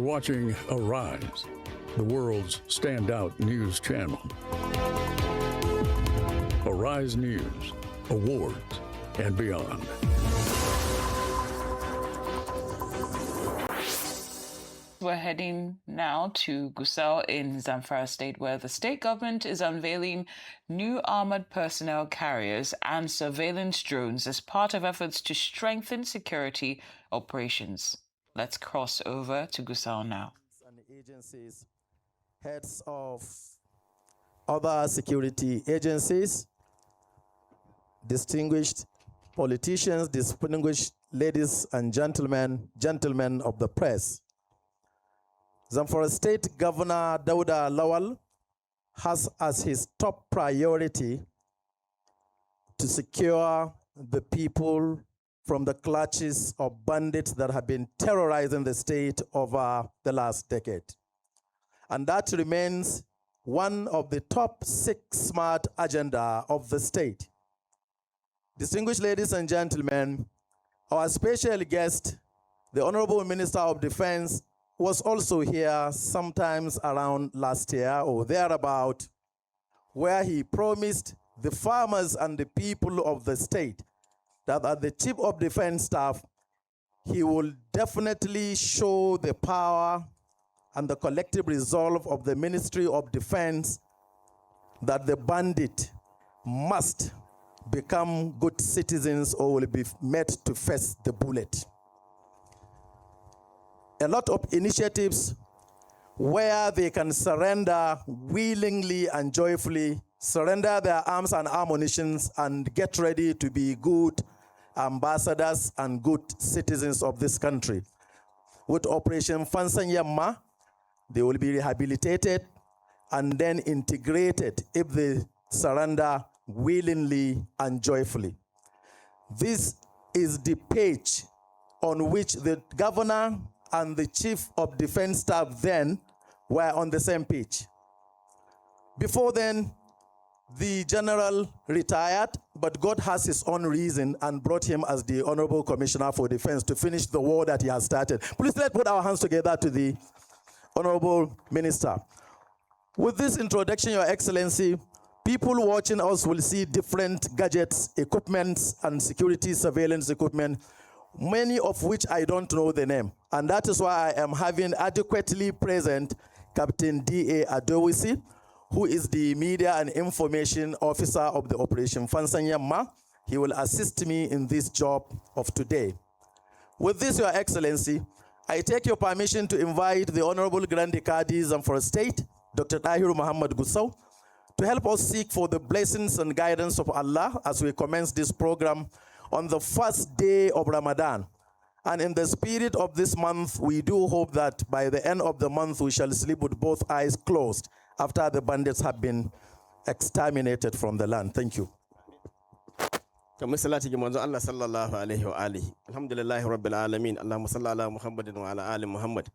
watching Arise, the world's standout news channel. Arise News, awards, and beyond. We're heading now to Gusau in Zamfara state, where the state government is unveiling new armored personnel carriers and surveillance drones as part of efforts to strengthen security operations. Let's cross over to Gusau now. And agencies, heads of other security agencies, distinguished politicians, distinguished ladies and gentlemen of the press. Zamfara State Governor Dauda Lawal has as his top priority to secure the people from the clutches of bandits that have been terrorizing the state over the last decade. And that remains one of the top 6 smart agenda of the state. Distinguished ladies and gentlemen, our special guest, the Honorable Minister of Defense, was also here sometimes around last year or thereabout, where he promised the farmers and the people of the state that as the Chief of Defense Staff, he will definitely show the power and the collective resolve of the Ministry of Defense that the bandit must become good citizens or will be made to face the bullet. A lot of initiatives where they can surrender willingly and joyfully, surrender their arms and ammunitions and get ready to be good ambassadors and good citizens of this country. With Operation Fansan Yamma, they will be rehabilitated and then integrated if they surrender willingly and joyfully. This is the page on which the governor and the Chief of Defense Staff then were on the same page. Before then, the general retired, but God has his own reason and brought him as the Honorable Commissioner for Defense to finish the war that he has started. Please let's put our hands together to the Honorable Minister. With this introduction, Your Excellency, people watching us will see different gadgets, equipments, and security surveillance equipment, many of which I don't know the name. And that is why I am having adequately present Captain D.A. Adowisi, who is the Media and Information Officer of the Operation Fansan Yamma. He will assist me in this job of today. With this, Your Excellency, I take your permission to invite the Honorable Grand Kadi Zamfara State, Dr. Tahiru Muhammad Gusau, to help us seek for the blessings and guidance of Allah as we commence this program on the first day of Ramadan. And in the spirit of this month, we do hope that by the end of the month, we shall sleep with both eyes closed after the bandits have been exterminated from the land. Thank you. kamar salati ga manzo Allah sallallahu alaihi wa alihi alhamdulillahi rabbil alamin allahumma salli ala muhammadin wa ala ali muhammad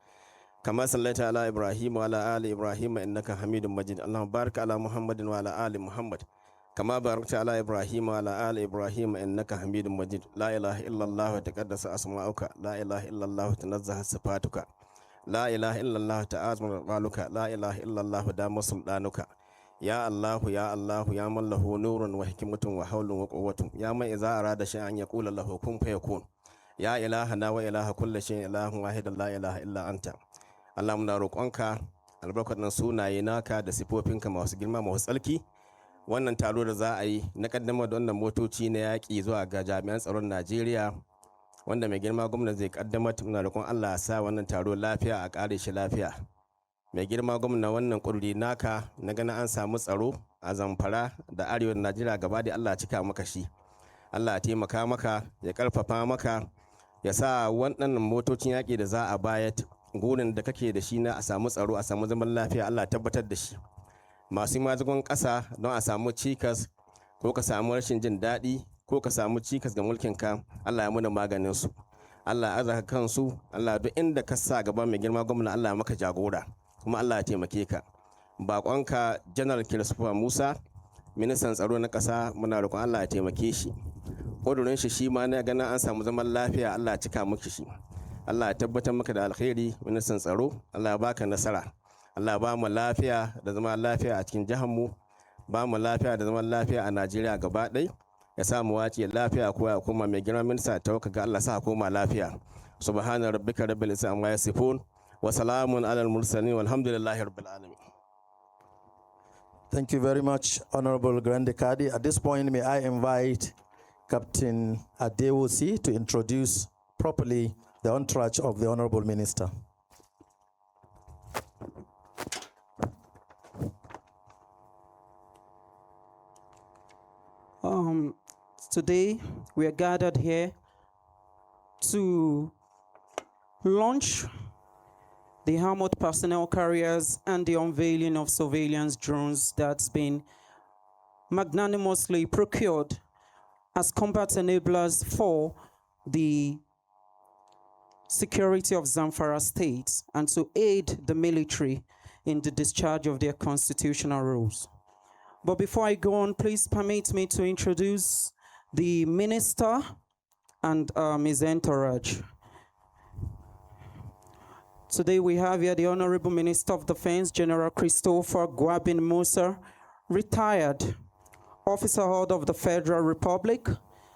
kama sallaita ala ibrahim wa ala ali ibrahim innaka hamidum majid allahumma barik ala muhammadin wa ala ali muhammad kama barakta ala ibrahim wa ala ali ibrahim innaka hamidum majid la ilaha illa allah taqaddasa asma'uka la ilaha illa allah tanazzaha sifatuka la ilaha illa allah ta'azmu qaluka la ilaha illa allah damu sultanuka ya Allah ya man lahu nurun wa hikmatun wa hawlun wa quwwatun ya man idza arada shay'an yaqulu lahu kun fayakun ya ilahana wa ilaha kulli shay'in ilahun wahidun la ilaha illa anta Allah muna roƙonka albarkatun sunaye naka da sifofinka masu girma masu tsalki wannan taro da za a yi na kaddamar da wannan motoci na yaƙi zuwa ga jami'an tsaron Najeriya wanda mai girma gwamnati zai kaddamar, muna roƙon Allah ya sa wannan taro lafiya a ƙare shi lafiya. Mai girma gwamna wannan ƙuduri naka na ganin an samu tsaro a Zamfara da arewa Najeriya gaba da Allah cika maka shi. Allah ya taimaka maka, ya karfafa maka, ya sa wannan motocin yaƙi da za a bayar gurin da kake da shi na a samu tsaro, a samu zaman lafiya, Allah tabbatar da shi. Masu mazagon ƙasa don a samu cikas ko ka samu rashin jin daɗi ko ka samu cikas ga mulkinka, Allah ya muna maganin su. Allah ya azaka kansu, Allah duk inda ka sa gaban mai girma gwamna Allah ya maka jagora. Kuma Allah ya taimake ka. Baƙonka General Christopher Musa, ministan tsaro na ƙasa, muna roƙon Allah ya taimake shi. Ƙudurin shi ma na ganin an samu zaman lafiya, Allah ya cika miki shi. Allah ya tabbatar maka da alkhairi ministan tsaro. Allah ya baka nasara. Allah ya ba mu lafiya da zaman lafiya a cikin jihar mu, ba mu lafiya da zaman lafiya a Najeriya gaba ɗaya. Ya sa mu wace lafiya ko ya koma mai girman minista ta ga Allah sa koma lafiya. Subhana rabbika rabbil izzati amma yasifun wa salamun alal mursalin walhamdulillahi rabbil alamin. Thank you very much, Honorable Grande Kadi. At this point, may I invite Captain Adewosi to introduce properly the entourage of the Honorable Minister. Today, we are gathered here to launch the Armoured personnel carriers and the unveiling of surveillance drones that's been magnanimously procured as combat enablers for the security of Zamfara state and to aid the military in the discharge of their constitutional roles. But before I go on, please permit me to introduce the minister and his entourage. Today we have here the Honorable Minister of Defense, General Christopher Gwabin Musa, retired Officer Horde of the Federal Republic.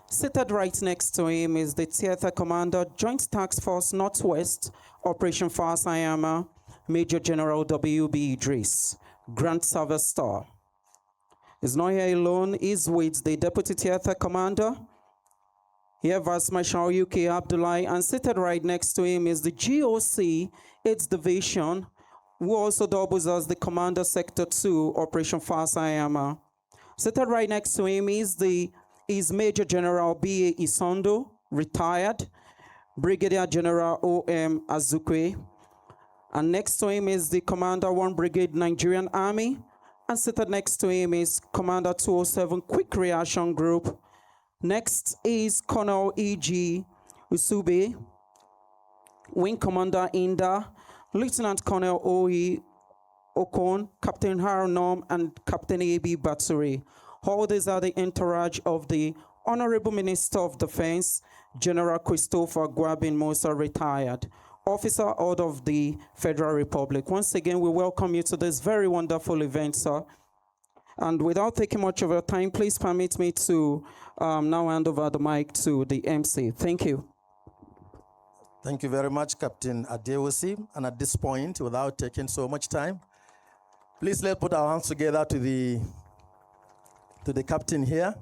Seated right next to him is the Theater Commander, Joint Task Force Northwest, Operation Fast Ayama, Major General W.B. Idris, Grand Service Star. He's not here alone, he's with the Deputy Theater Commander, here Vice Marshal UK Abdullahi, and seated right next to him is the GOC, its division, who also doubles as the Commander Sector 2, Operation Fast Ayama. Seated right next to him is Major General B.A. Isondo, retired, Brigadier General O.M. Azukwe, and next to him is the Commander 1 Brigade Nigerian Army, and seated next to him is Commander 207 Quick Reaction Group. Next is Colonel E.G. Usube, Wing Commander Inda, Lieutenant Colonel O.E. Okon, Captain Haronom, and Captain A.B. Batsuri. All these are the entourage of the Honorable Minister of Defense, General Christopher Gwabin Musa, retired, Officer out of the Federal Republic. Once again, we welcome you to this very wonderful event, sir. And without taking much of your time, please permit me to now hand over the mic to the MC. Thank you. Thank you very much, Captain Adewosi. And at this point, without taking so much time, please let's put our hands together to the captain here.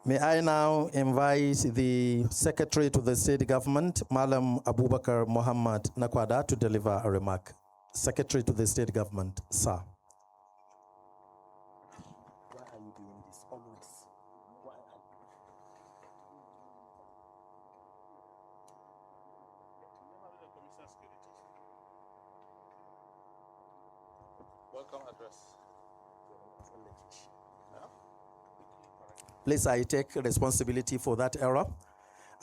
May I now invite the Secretary to the State Government, Malam Abubakar Muhammad Nakwada, to deliver a remark. Secretary to the State Government, sir. Why are you doing this always? Welcome address. Please, I take responsibility for that error.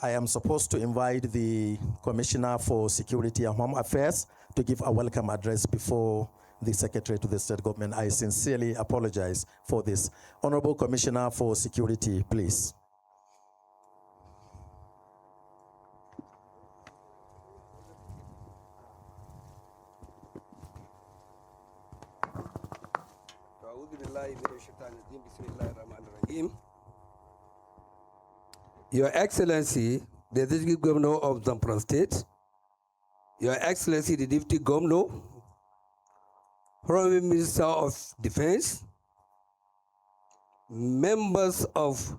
I am supposed to invite the Commissioner for Security and Home Affairs to give a welcome address before the Secretary to the State Government. I sincerely apologize for this. Honorable Commissioner for Security, please. Your Excellency, the Executive Governor of Zamfara State, Your Excellency, the Deputy Governor, Honorable Minister of Defense, members of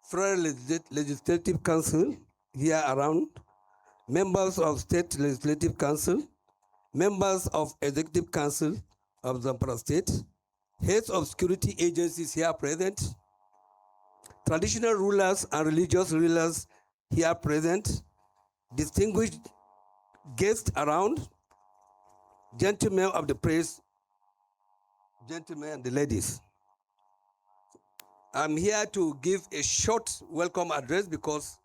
Federal Legislative Council here around, members of State Legislative Council, members of Executive Council of Zamfara State, heads of security agencies here present, traditional rulers and religious rulers here present, distinguished guests around, gentlemen of the press, gentlemen and the ladies. I'm here to give a short welcome address because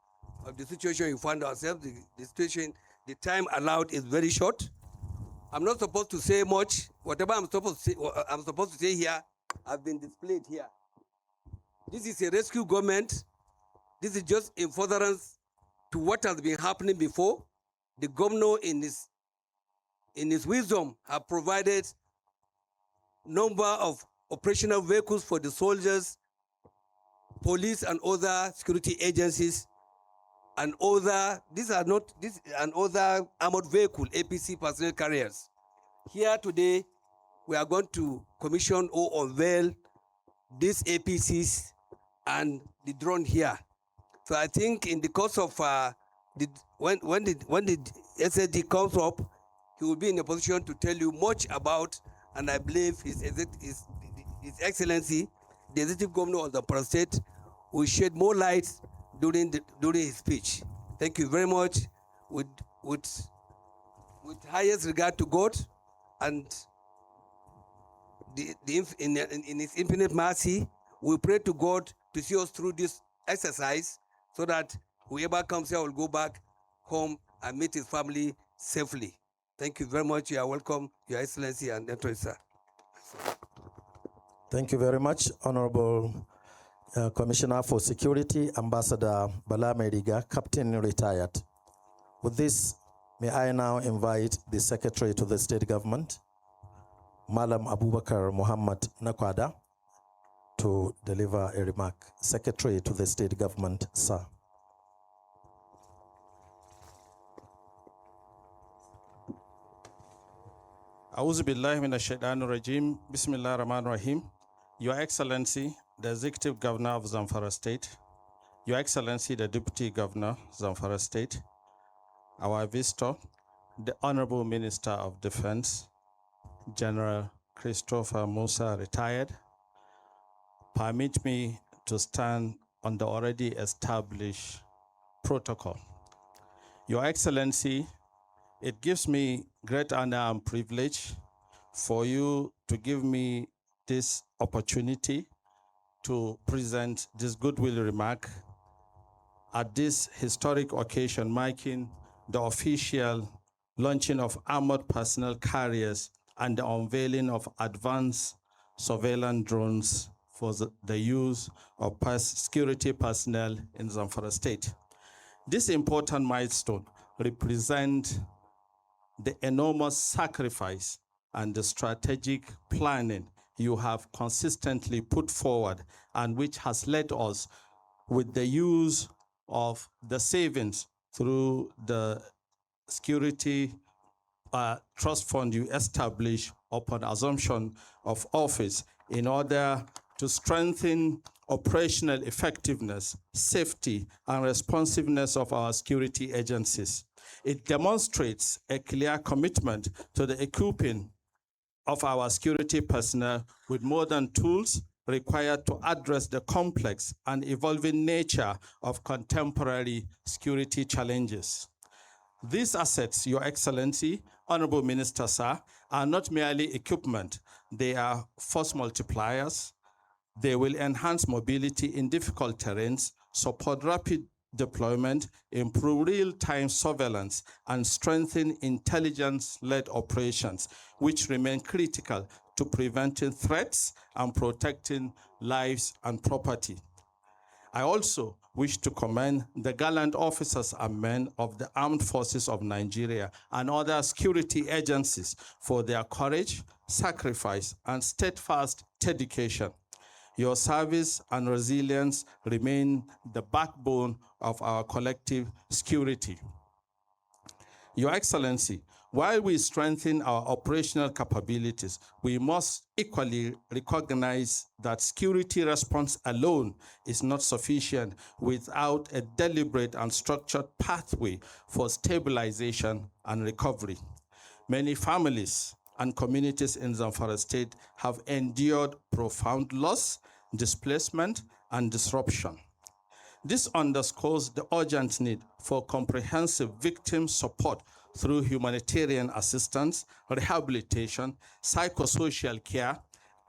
of the situation we find ourselves. The situation, the time allowed is very short. I'm not supposed to say much. Whatever I'm supposed to say here, have been displayed here. This is a rescue government. This is just in furtherance to what has been happening before. The governor in his wisdom have provided number of operational vehicles for the soldiers, police and other security agencies, and other, and other armored vehicle, APC personnel carriers. Here today, we are going to commission or unveil these APCs and the drone here. So I think in the course of when the SSD comes up, he will be in a position to tell you much about, and I believe His Excellency, the Executive Governor of the Zamfara State, will shed more light during his speech. Thank you very much. With highest regard to God and in His infinite mercy, we pray to God to see us through this exercise so that whoever comes here will go back home and meet his family safely. Thank you very much. You are welcome, Your Excellency and Enter, sir. Thank you very much, Honorable Commissioner for Security, Ambassador Bala Mediga, Captain Retired. With this, may I now invite the Secretary to the State Government, Malam Abubakar Muhammad Nakwada, to deliver a remark. Secretary to the State Government, sir. Auzu billahi minash shaitanir rajim. Bismillahir Rahmanir Rahim. Your Excellency, the Executive Governor of Zamfara State, Your Excellency, the Deputy Governor, Zamfara State, our visitor, the Honorable Minister of Defense, General Christopher Musa, retired, permit me to stand on the already established protocol. Your Excellency, it gives me great honor and privilege for you to give me this opportunity to present this goodwill remark at this historic occasion marking the official launching of armored personnel carriers and the unveiling of advanced surveillance drones for the use of security personnel in Zamfara State. This important milestone represents the enormous sacrifice and the strategic planning you have consistently put forward, and which has led us with the use of the savings through the security trust fund you established upon assumption of office in order to strengthen operational effectiveness, safety, and responsiveness of our security agencies. It demonstrates a clear commitment to the equipping of our security personnel with modern tools required to address the complex and evolving nature of contemporary security challenges. These assets, Your Excellency, Honorable Minister, sir, are not merely equipment. They are force multipliers. They will enhance mobility in difficult terrains, support rapid deployment, improve real-time surveillance, and strengthen intelligence-led operations, which remain critical to preventing threats and protecting lives and property. I also wish to commend the gallant officers and men of the Armed Forces of Nigeria and other security agencies for their courage, sacrifice, and steadfast dedication. Your service and resilience remain the backbone of our collective security. Your Excellency, while we strengthen our operational capabilities, we must equally recognize that security response alone is not sufficient without a deliberate and structured pathway for stabilization and recovery. Many families and communities in Zamfara State have endured profound loss, displacement, and disruption. This underscores the urgent need for comprehensive victim support through humanitarian assistance, rehabilitation, psychosocial care,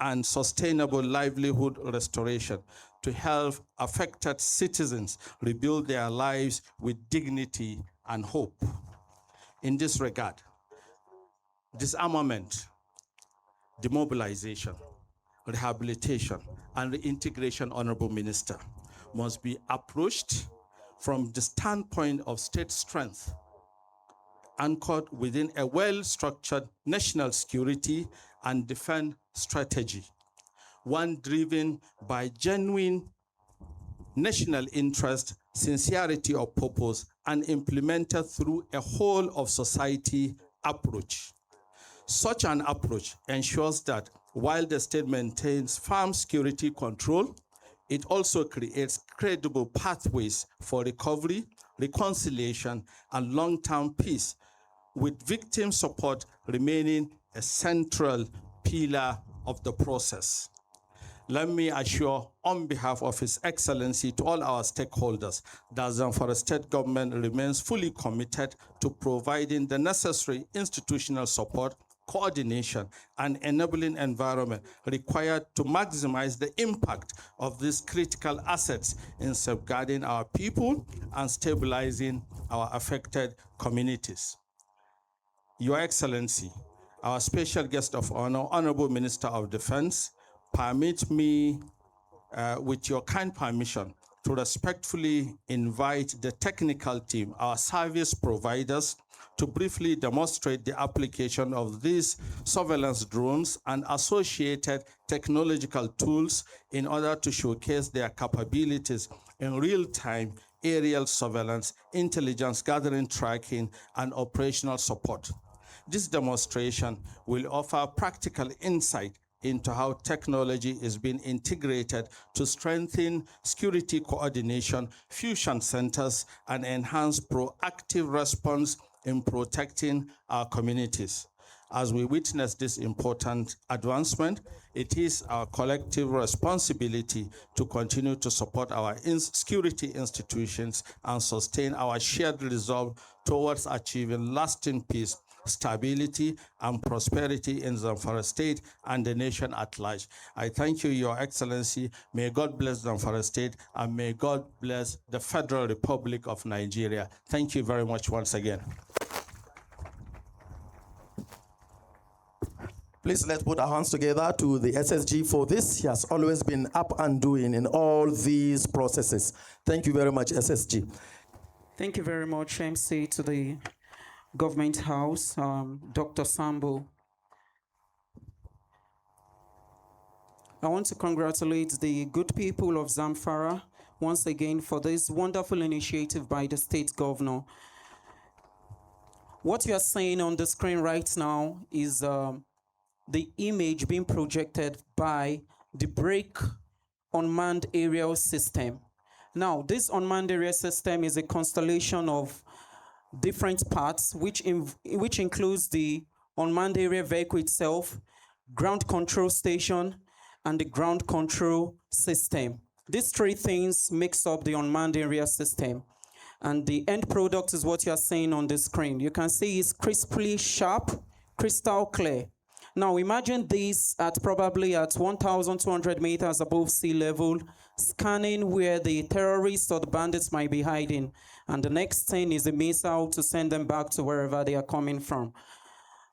and sustainable livelihood restoration to help affected citizens rebuild their lives with dignity and hope. In this regard, disarmament, demobilization, rehabilitation, and reintegration, Honorable Minister, must be approached from the standpoint of state strength, anchored within a well-structured national security and defense strategy, one driven by genuine national interest, sincerity of purpose, and implemented through a whole of society approach. Such an approach ensures that while the state maintains firm security control, it also creates credible pathways for recovery, reconciliation, and long-term peace, with victim support remaining a central pillar of the process. Let me assure on behalf of His Excellency to all our stakeholders that Zamfara State Government remains fully committed to providing the necessary institutional support, coordination, and enabling environment required to maximize the impact of these critical assets in safeguarding our people and stabilizing our affected communities. Your Excellency, our special guest of honor, Honorable Minister of Defense, permit me, with your kind permission, to respectfully invite the technical team, our service providers, to briefly demonstrate the application of these surveillance drones and associated technological tools in order to showcase their capabilities in real-time aerial surveillance, intelligence gathering, tracking, and operational support. This demonstration will offer practical insight into how technology is being integrated to strengthen security coordination, fusion centers, and enhance proactive response in protecting our communities. As we witness this important advancement, it is our collective responsibility to continue to support our security institutions and sustain our shared resolve towards achieving lasting peace, stability, and prosperity in Zamfara State and the nation at large. I thank you, Your Excellency. May God bless Zamfara State, and may God bless the Federal Republic of Nigeria. Thank you very much once again. Please let's put our hands together to the SSG for this. He has always been up and doing in all these processes. Thank you very much, SSG. Thank you very much, MC, to the Government House, Dr. Sambo. I want to congratulate the good people of Zamfara once again for this wonderful initiative by the state governor. What you are seeing on the screen right now is the image being projected by the Break Unmanned Aerial System. Now, this unmanned aerial system is a constellation of different parts, which includes the unmanned aerial vehicle itself, ground control station, and the ground control system. These three things makes up the unmanned aerial system. And the end product is what you are seeing on the screen. You can see it's crisply sharp, crystal clear. Now imagine this at probably 1,200 meters above sea level, scanning where the terrorists or the bandits might be hiding. And the next thing is a missile to send them back to wherever they are coming from.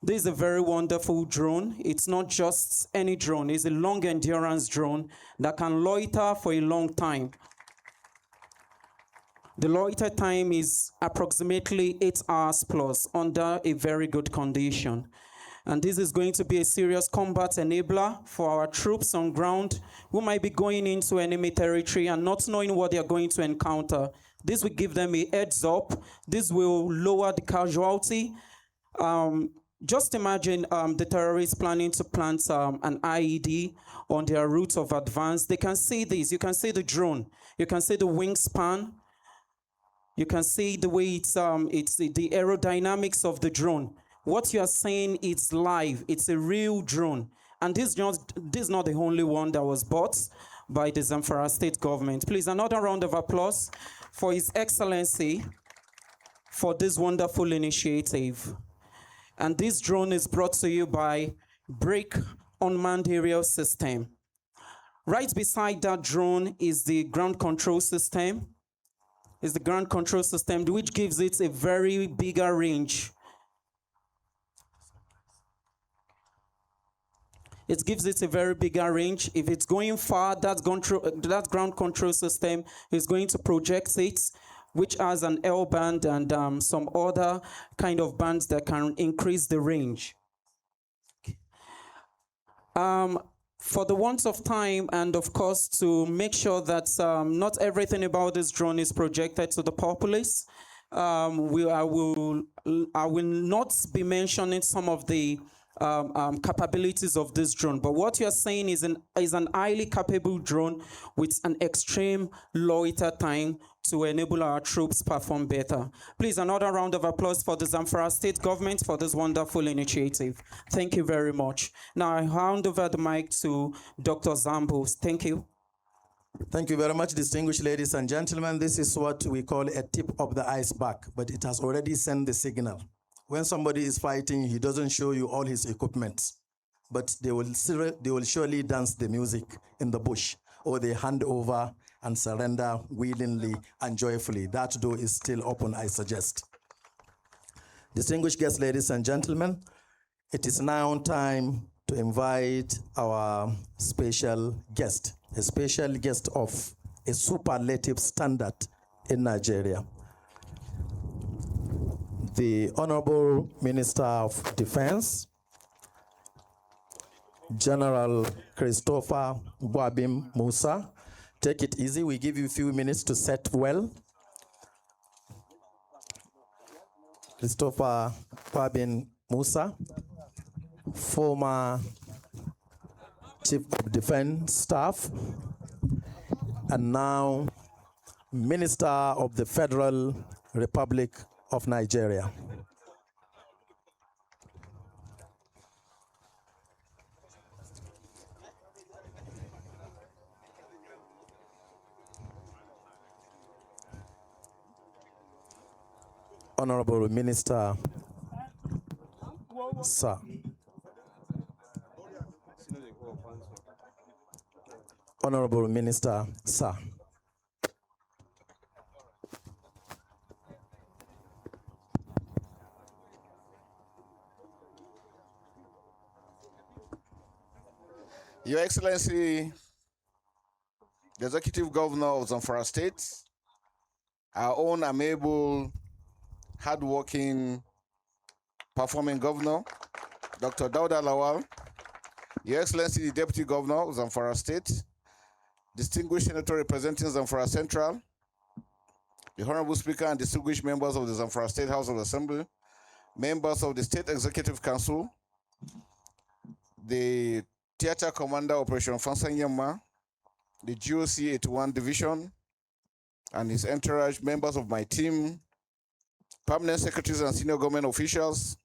This is a very wonderful drone. It's not just any drone. It's a long endurance drone that can loiter for a long time. The loiter time is approximately 8 hours plus under a very good condition. And this is going to be a serious combat enabler for our troops on ground who might be going into enemy territory and not knowing what they are going to encounter. This will give them a heads up. This will lower the casualty. Just imagine the terrorists planning to plant an IED on their route of advance. They can see this. You can see the drone. You can see the wingspan. You can see the way it's the aerodynamics of the drone. What you are saying is live. It's a real drone. And this is not the only one that was bought by the Zamfara state government. Please, another round of applause for His Excellency for this wonderful initiative. And this drone is brought to you by Break Unmanned Aerial System. Right beside that drone is the ground control system. Is the ground control system, which gives it a very bigger range. It gives it a very bigger range. If it's going far, that ground control system is going to project it which has an L band and some other kind of bands that can increase the range. For the want of time and of course to make sure that not everything about this drone is projected to the populace, I will not be mentioning some of the capabilities of this drone, but what you're saying is an highly capable drone with an extreme loiter time to enable our troops perform better. Please, another round of applause for the Zamfara state government for this wonderful initiative. Thank you very much. Now I hand over the mic to Dr. Zambos. Thank you. Thank you very much, distinguished ladies and gentlemen. This is what we call a tip of the iceberg, but it has already sent the signal. When somebody is fighting, he doesn't show you all his equipment, but they will surely dance the music in the bush, or they hand over and surrender willingly and joyfully. That door is still open, I suggest. Distinguished guests, ladies and gentlemen, it is now time to invite our special guest, a special guest of a superlative standard in Nigeria. The Honorable Minister of Defense, General Christopher Gwabin Musa. Take it easy, we give you a few minutes to set well. Christopher Gwabin Musa, former Chief of Defense Staff, and now Minister of the Federal Republic of Nigeria. Honorable Minister, sir. Honorable Minister, sir. Your Excellency, the Executive Governor of Zamfara State, our own amiable, hardworking, performing Governor, Dr. Dauda Lawal, Your Excellency, the Deputy Governor of Zamfara State, distinguished Senator representing Zamfara Central, the Honorable Speaker and distinguished members of the Zamfara State House of Assembly, members of the State Executive Council, the Theater Commander Operation Fansanyama, the GOC 81 Division, and his entourage, members of my team, permanent secretaries and senior government officials,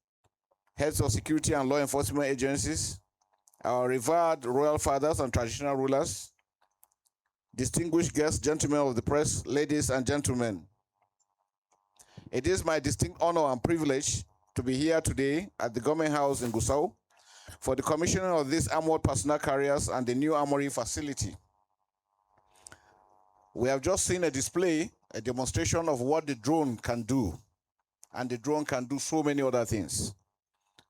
heads of security and law enforcement agencies, our revered royal fathers and traditional rulers, distinguished guests, gentlemen of the press, ladies and gentlemen. It is my distinct honor and privilege to be here today at the Government House in Gusau for the commissioning of these armored personnel carriers and the new armory facility. We have just seen a display, a demonstration of what the drone can do, and the drone can do so many other things.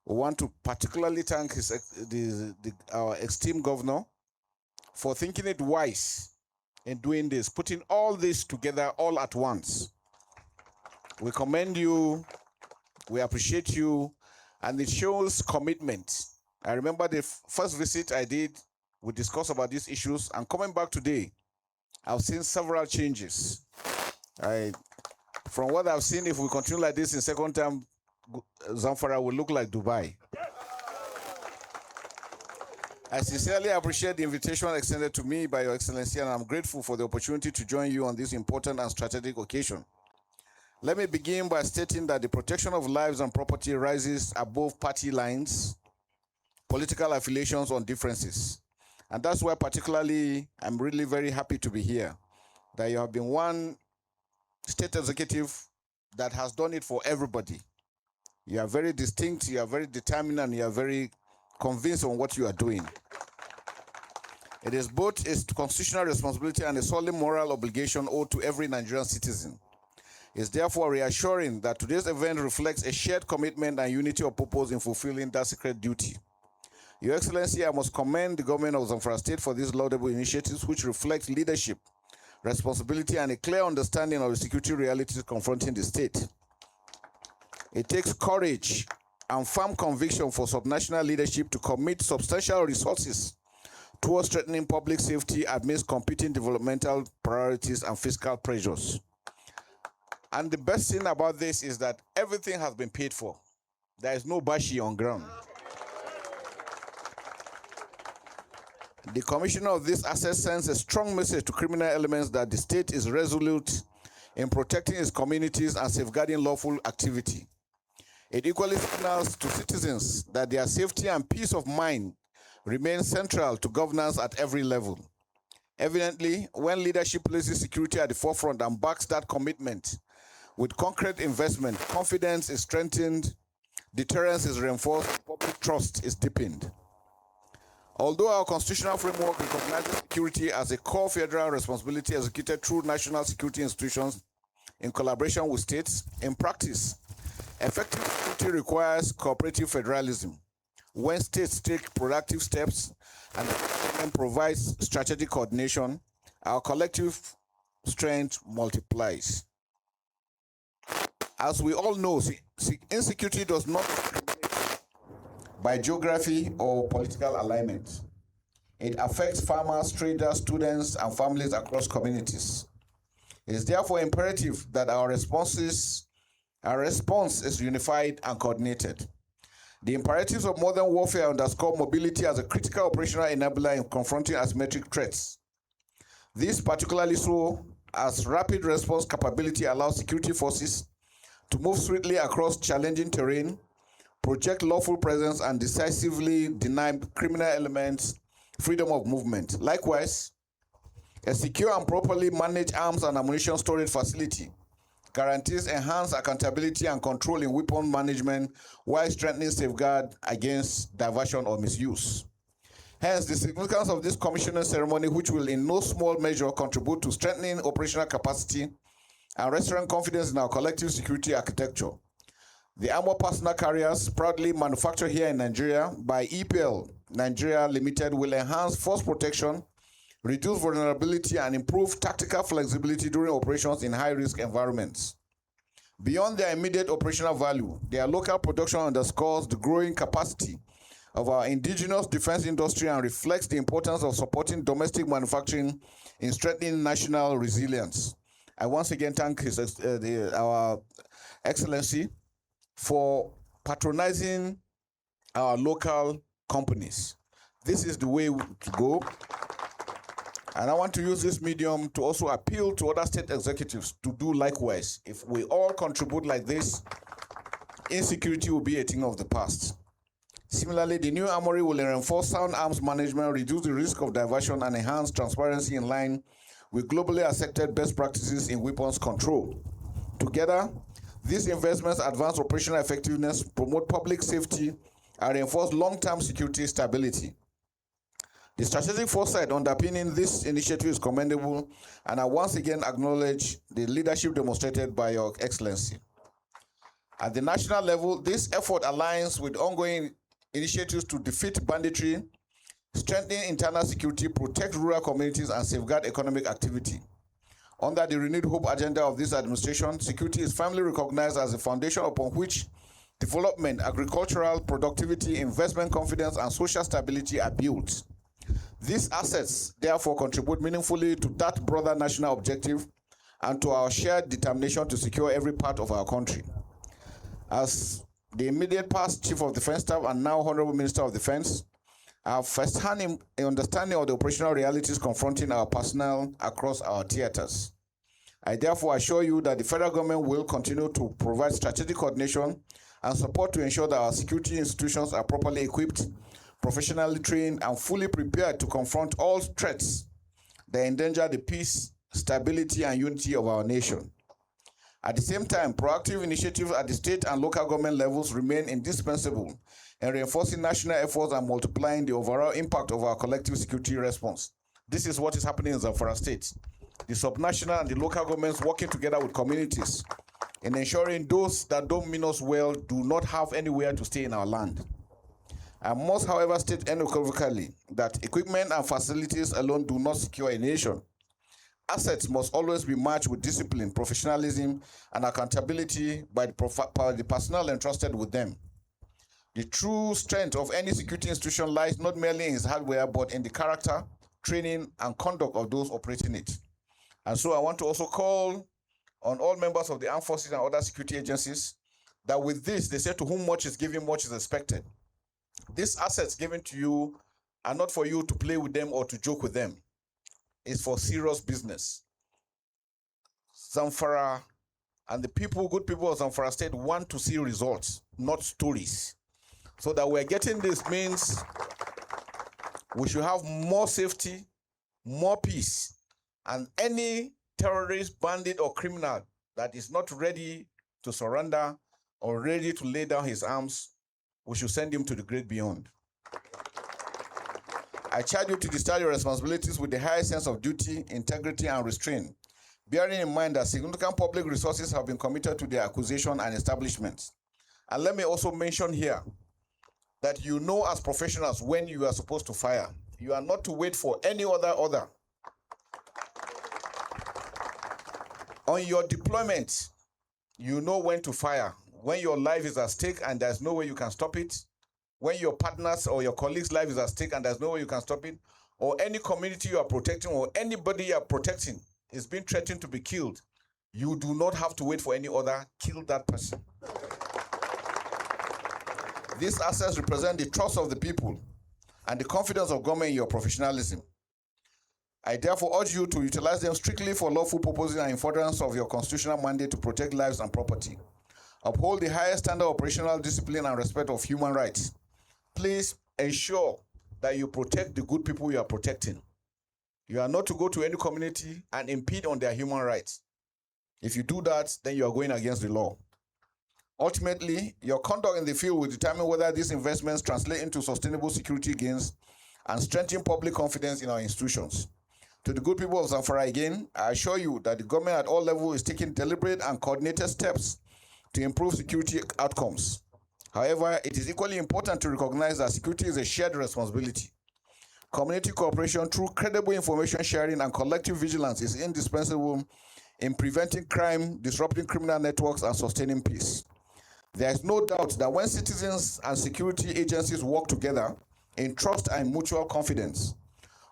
We want to particularly thank our esteemed governor for thinking it wise in doing this, putting all this together all at once. We commend you, we appreciate you, and it shows commitment. I remember the first visit I did, we discussed about these issues, and coming back today, I've seen several changes. From what I've seen, if we continue like this in second term, Zamfara will look like Dubai. I sincerely appreciate the invitation extended to me by Your Excellency, and I'm grateful for the opportunity to join you on this important and strategic occasion. Let me begin by stating that the protection of lives and property rises above party lines, political affiliations, or differences. And that's why particularly I'm really very happy to be here, that you have been one state executive that has done it for everybody. You are very distinct, you are very determined, and you are very convinced on what you are doing. It is both a constitutional responsibility and a solemn moral obligation owed to every Nigerian citizen. It's therefore reassuring that today's event reflects a shared commitment and unity of purpose in fulfilling that sacred duty. Your Excellency, I must commend the government of Zamfara State for these laudable initiatives which reflect leadership responsibility, and a clear understanding of the security realities confronting the state. It takes courage and firm conviction for subnational leadership to commit substantial resources towards strengthening public safety amidst competing developmental priorities and fiscal pressures. And the best thing about this is that everything has been paid for. There is no bashi on ground. The commissioner of this asset sends a strong message to criminal elements that the state is resolute in protecting its communities and safeguarding lawful activity. It equally signals to citizens that their safety and peace of mind remain central to governance at every level. Evidently, when leadership places security at the forefront and backs that commitment with concrete investment, confidence is strengthened, deterrence is reinforced, and public trust is deepened. Although our constitutional framework recognizes security as a core federal responsibility executed through national security institutions in collaboration with states, in practice, effective security requires cooperative federalism. When states take productive steps and the government provides strategic coordination, our collective strength multiplies. As we all know, insecurity does not discriminate by geography or political alignment. It affects farmers, traders, students, and families across communities. It is therefore imperative that our response is unified and coordinated. The imperatives of modern warfare underscore mobility as a critical operational enabler in confronting asymmetric threats. This particularly so as rapid response capability allows security forces to move swiftly across challenging terrain, project lawful presence, and decisively deny criminal elements freedom of movement. Likewise, a secure and properly managed arms and ammunition storage facility guarantees enhanced accountability and control in weapon management while strengthening safeguard against diversion or misuse. Hence, the significance of this commissioning ceremony, which will in no small measure contribute to strengthening operational capacity and restoring confidence in our collective security architecture. The Armoured Personnel Carriers, proudly manufactured here in Nigeria by EPL Nigeria Limited, will enhance force protection, reduce vulnerability, and improve tactical flexibility during operations in high-risk environments. Beyond their immediate operational value, their local production underscores the growing capacity of our indigenous defense industry and reflects the importance of supporting domestic manufacturing in strengthening national resilience. I once again thank our Excellency for patronizing our local companies. This is the way to go. And I want to use this medium to also appeal to other state executives to do likewise. If we all contribute like this, insecurity will be a thing of the past. Similarly, the new armory will reinforce sound arms management, reduce the risk of diversion, and enhance transparency in line with globally accepted best practices in weapons control. Together, these investments advance operational effectiveness, promote public safety, and reinforce long-term security stability. The strategic foresight underpinning this initiative is commendable, and I once again acknowledge the leadership demonstrated by Your Excellency. At the national level, this effort aligns with ongoing initiatives to defeat banditry, strengthen internal security, protect rural communities, and safeguard economic activity. Under the renewed hope agenda of this administration, security is firmly recognized as a foundation upon which development, agricultural productivity, investment confidence, and social stability are built. These assets therefore contribute meaningfully to that broader national objective and to our shared determination to secure every part of our country. As the immediate past Chief of Defense Staff and now Honorable Minister of Defense, I have first-hand understanding of the operational realities confronting our personnel across our theaters. I therefore assure you that the federal government will continue to provide strategic coordination and support to ensure that our security institutions are properly equipped, professionally trained, and fully prepared to confront all threats that endanger the peace, stability, and unity of our nation. At the same time, proactive initiatives at the state and local government levels remain indispensable in reinforcing national efforts and multiplying the overall impact of our collective security response. This is what is happening in Zamfara State. The subnational and the local governments working together with communities in ensuring those that don't mean us well do not have anywhere to stay in our land. I must, however, state unequivocally that equipment and facilities alone do not secure a nation. assets must always be matched with discipline, professionalism, and accountability by the personnel entrusted with them. The true strength of any security institution lies not merely in its hardware, but in the character, training, and conduct of those operating it. And so I want to also call on all members of the armed forces and other security agencies that with this, they say to whom much is given, much is expected. These assets given to you are not for you to play with them or to joke with them. It's for serious business. Zamfara and the people, good people of Zamfara State, want to see results, not stories. So that we're getting this means we should have more safety, more peace, and any terrorist, bandit, or criminal that is not ready to surrender or ready to lay down his arms, we should send him to the great beyond. I charge you to discharge your responsibilities with the highest sense of duty, integrity, and restraint, bearing in mind that significant public resources have been committed to their acquisition and establishment. And let me also mention here that you know as professionals when you are supposed to fire. You are not to wait for any other order. On your deployment, you know when to fire, when your life is at stake and there's no way you can stop it, when your partners or your colleagues' life is at stake and there's no way you can stop it, or any community you are protecting or anybody you are protecting is being threatened to be killed, you do not have to wait for any other. Kill that person. These assets represent the trust of the people and the confidence of government in your professionalism. I therefore urge you to utilize them strictly for lawful purposes and in furtherance of your constitutional mandate to protect lives and property. Uphold the highest standard of operational discipline and respect of human rights. Please ensure that you protect the good people you are protecting. You are not to go to any community and impede on their human rights. If you do that, then you are going against the law. Ultimately, your conduct in the field will determine whether these investments translate into sustainable security gains and strengthen public confidence in our institutions. To the good people of Zamfara again, I assure you that the government at all levels is taking deliberate and coordinated steps to improve security outcomes. However, it is equally important to recognize that security is a shared responsibility. Community cooperation through credible information sharing and collective vigilance is indispensable in preventing crime, disrupting criminal networks, and sustaining peace. There is no doubt that when citizens and security agencies work together in trust and mutual confidence,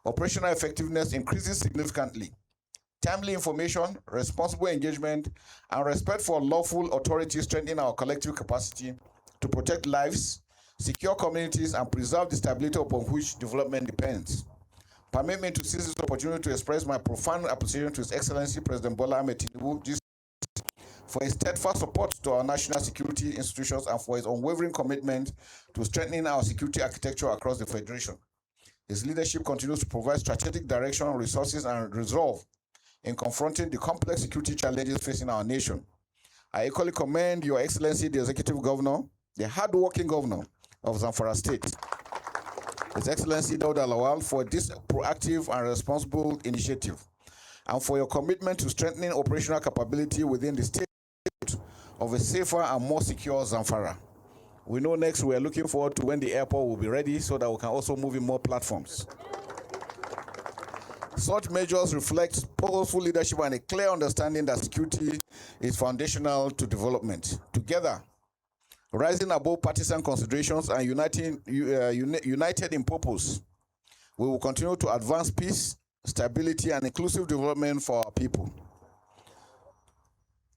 operational effectiveness increases significantly. Timely information, responsible engagement, and respect for lawful authority strengthen our collective capacity to protect lives, secure communities, and preserve the stability upon which development depends. Permit me to seize this opportunity to express my profound appreciation to His Excellency President Bola Ahmed Tinubu for his steadfast support to our national security institutions and for his unwavering commitment to strengthening our security architecture across the Federation. His leadership continues to provide strategic direction, resources, and resolve in confronting the complex security challenges facing our nation. I equally commend Your Excellency, the Executive Governor, the hard-working Governor of Zamfara State, His Excellency Dauda Lawal, for this proactive and responsible initiative, and for your commitment to strengthening operational capability within the state of a safer and more secure Zamfara. We know next we are looking forward to when the airport will be ready so that we can also move in more platforms. Such measures reflect purposeful leadership and a clear understanding that security is foundational to development. Together, rising above partisan considerations and united in purpose, we will continue to advance peace, stability, and inclusive development for our people.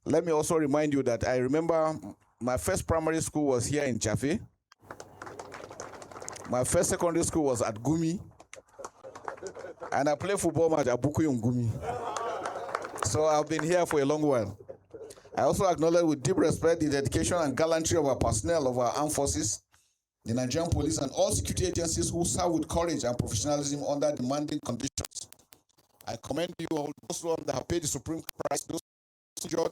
Let me also remind you that I remember my first primary school was here in Chafe. My first secondary school was at Gumi. And I played football match at Buku in Gumi. So I've been here for a long while. I also acknowledge with deep respect the dedication and gallantry of our personnel of our armed forces, the Nigerian police, and all security agencies who serve with courage and professionalism under demanding conditions. I commend you all, those that have paid the supreme price, those who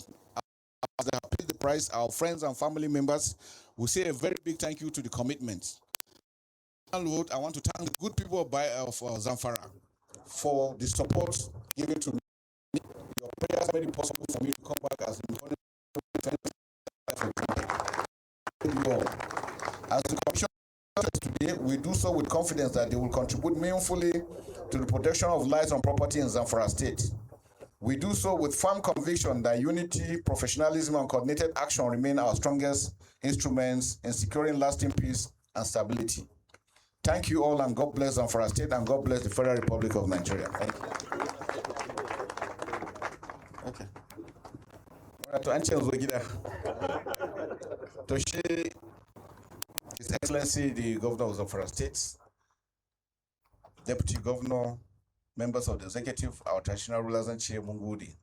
as they have paid the price, our friends and family members. We say a very big thank you to the commitment. I want to thank the good people of Zamfara for the support given to me. Your prayers made it possible for me to come back as the As the Commission today, we do so with confidence that they will contribute meaningfully to the protection of lives and property in Zamfara State. We do so with firm conviction that unity, professionalism, and coordinated action remain our strongest instruments in securing lasting peace and stability. Thank you all, and God bless Zamfara State, and God bless the Federal Republic of Nigeria. Thank you. Okay. To answer His Excellency the Governor of Zamfara State, Deputy Governor, members of the executive, our traditional rulers and chair Mungudi.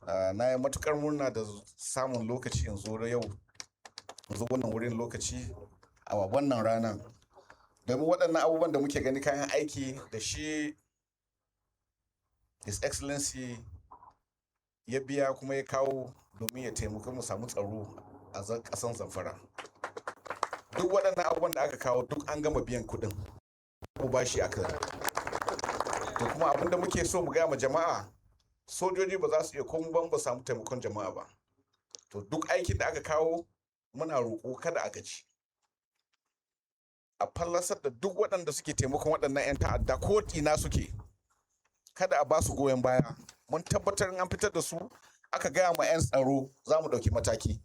Na yi matukar murna da samun lokaci yanzu da yau, yanzu wannan wurin lokaci a wannan ranar. Domin waɗannan abubuwan da muke gani kayan aiki da shi His Excellency ya biya kuma ya kawo domin ya taimaka mu samu tsaro a ƙasan Zamfara. Duk waɗannan abubuwan da aka kawo duk an gama biyan kuɗin. Ko ba shi aka. To kuma abin da muke so mu gaya ma jama'a, sojoji ba za su iya komai ban ba samu taimakon jama'a ba. To duk aikin da aka kawo muna roƙo kada a gaji. A fallasar da duk waɗanda suke taimakon waɗannan 'yan ta'adda ko ina suke, kada a ba su goyon baya. Mun tabbatar an fitar da su aka gaya ma 'yan tsaro za mu ɗauki mataki.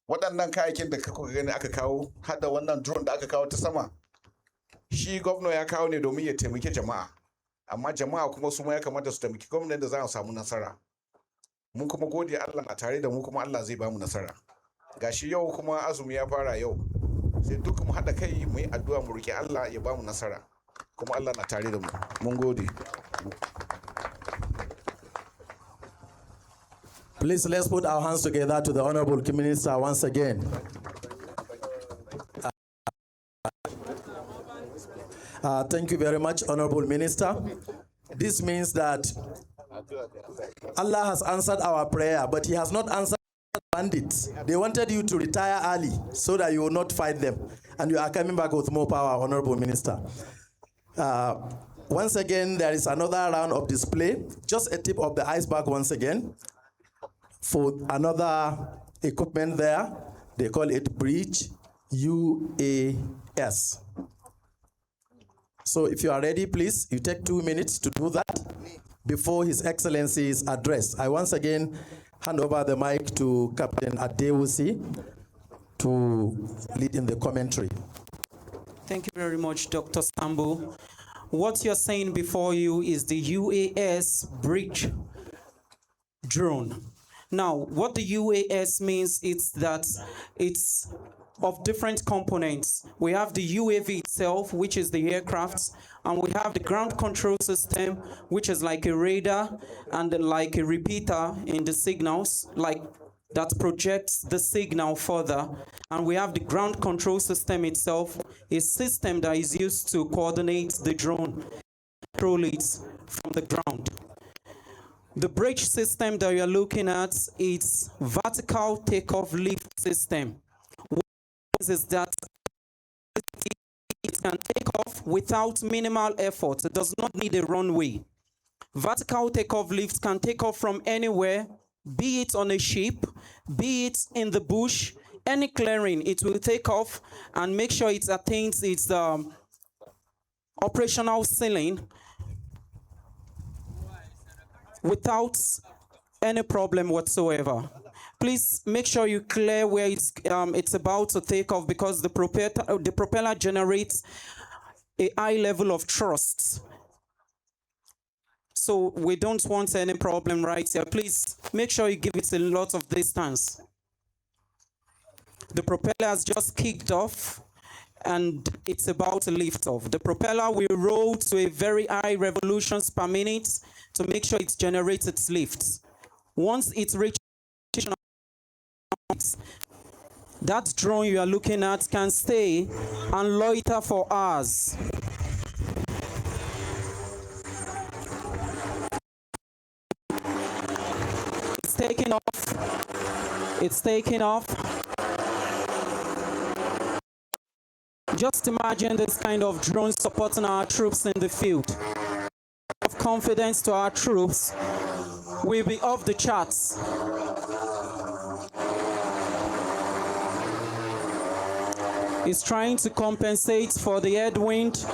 Waɗannan kayayyakin da kuka gani aka kawo, har da wannan drone da aka kawo ta sama, shi gwamna ya kawo ne domin ya taimaki jama'a. Amma jama'a kuma su ma ya kamata su taimaki gwamnati da za a samu nasara. Mun kuma gode Allah na tare da mu, kuma Allah zai ba mu nasara. Gashi yau kuma azumi ya fara yau. Sai duk mu haɗa kai mu yi addu'a mu roki Allah ya ba mu nasara. Kuma Allah na tare da mu. Mun gode. Please, let's put our hands together to the Honorable Minister once again. Thank you very much, Honorable Minister. This means that Allah has answered our prayer, but He has not answered bandits. They wanted you to retire early so that you will not fight them. And you are coming back with more power, Honorable Minister. Once again, there is another round of display. Just a tip of the iceberg once again. For another equipment there, they call it Bridge UAS. So if you are ready, please, you take 2 minutes to do that before His Excellency's address. I once again hand over the mic to Captain Adewusi to lead in the commentary. Thank you very much, Dr. Sambo. What you're saying before you is the UAS bridge drone. Now, what the UAS means is that it's of different components. We have the UAV itself, which is the aircraft, and we have the ground control system, which is like a radar and like a repeater in the signals, like that projects the signal further. And we have the ground control system itself, a system that is used to coordinate the drone, control it from the ground. The bridge system that you're looking at is vertical takeoff lift system. What is that it can take off without minimal effort. It does not need a runway. Vertical takeoff lift can take off from anywhere, be it on a ship, be it in the bush, any clearing, it will take off and make sure it attains its operational ceiling without any problem whatsoever. Please make sure you clear where it's about to take off, because the propeller generates a high level of thrust. So we don't want any problem right here. Please make sure you give it a lot of distance. The propeller has just kicked off and it's about to lift off. The propeller will roll to a very high revolutions per minute to make sure it generates its lift. Once it reaches, that drone you are looking at can stay and loiter for hours. It's taking off. It's taking off. Just imagine this kind of drone supporting our troops in the field. Of confidence to our troops will be off the charts. It's trying to compensate for the headwind.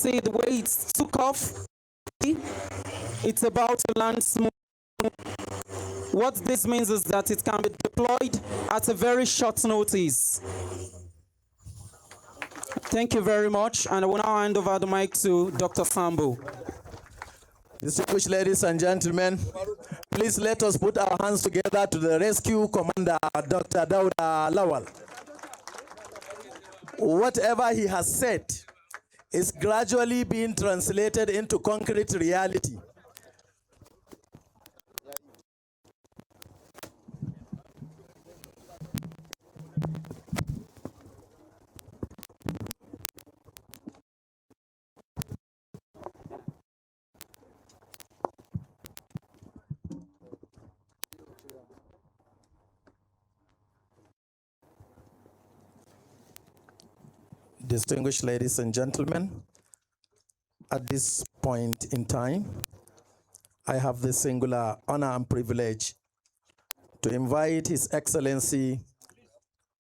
see the way it took off. It's about to land smooth. What this means is that it can be deployed at a very short notice. Thank you very much, and I will now hand over the mic to Dr. Sambo. Distinguished ladies and gentlemen, please let us put our hands together to the rescue commander, Dr. Dauda Lawal. Whatever he has said is gradually being translated into concrete reality. Distinguished ladies and gentlemen, at this point in time, I have the singular honor and privilege to invite His Excellency,